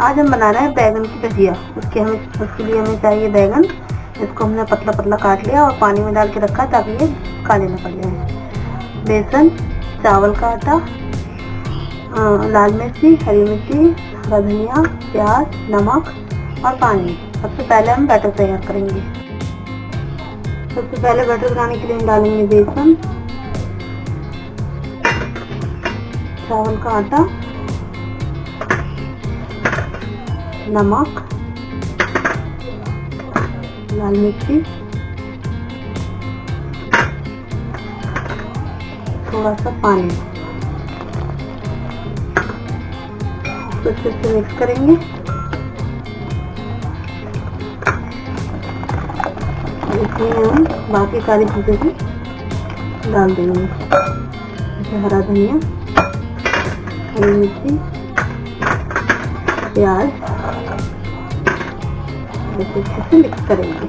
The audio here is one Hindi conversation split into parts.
आज हम बना रहे हैं बैगन की भजिया। उसके लिए हमें चाहिए बैगन। इसको हमने पतला पतला काट लिया और पानी में डाल के रखा ताकि ये काले न पड़ जाए। बेसन, चावल का आटा, लाल मिर्ची, हरी मिर्ची, हरा धनिया, प्याज, नमक और पानी। सबसे पहले हम बैटर तैयार करेंगे। सबसे पहले बैटर बनाने के लिए हम डालेंगे बेसन, चावल का आटा, नमक, लाल मिर्ची, थोड़ा सा पानी। तो अच्छे से मिक्स करेंगे। इसमें हम बाकी सारी चीजें भी डाल देंगे, जैसे हरा धनिया, हरी मिर्ची, प्याज। अच्छे से मिक्स करेंगे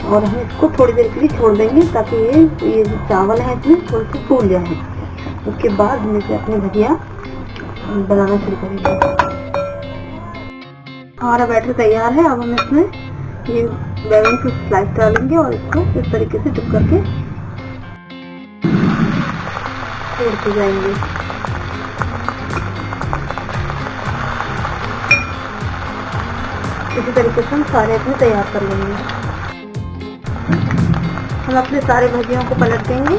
और हम इसको थोड़ी देर के लिए छोड़ देंगे ताकि ये जो चावल है इसमें थोड़े से फूल जाए। उसके बाद हम इसे अपनी भजिया बनाना शुरू करेंगे। हमारा बैटर तैयार है। अब हम इसमें ये बैगन की स्लाइस डालेंगे और इसको इस तरीके से डिप करके छोड़ते जाएंगे। इसी तरीके से हम सारे अपने तैयार कर लेंगे। हम अपने सारे भजियों को पलट देंगे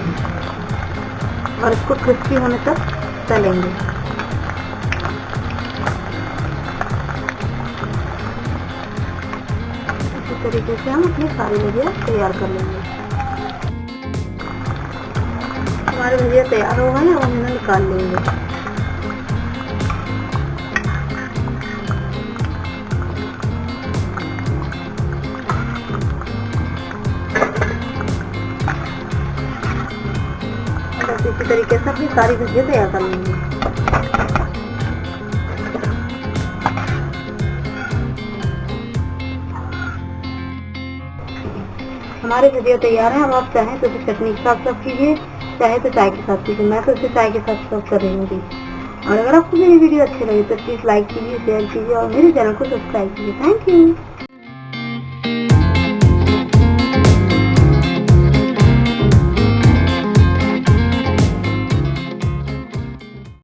और इसको क्रिस्पी होने तक तलेंगे। इसी तरीके से हम अपनी सारी भजिया तैयार कर लेंगे। हमारे भजिया तैयार हो गए हैं। अब हम इन्हें निकाल लेंगे। इसी तरीके से अपनी सारी भजिया तैयार कर लेंगे। हमारे भजिया तैयार है। अब आप चाहें तो इसे चटनी के साथ सर्व कीजिए, चाहे तो चाय के साथ कीजिए। मैं तो इसे चाय के साथ सर्व कर रही हूँ। और अगर आपको मेरी वीडियो अच्छी लगी तो प्लीज लाइक कीजिए, शेयर कीजिए और मेरे चैनल को सब्सक्राइब कीजिए। Thank you.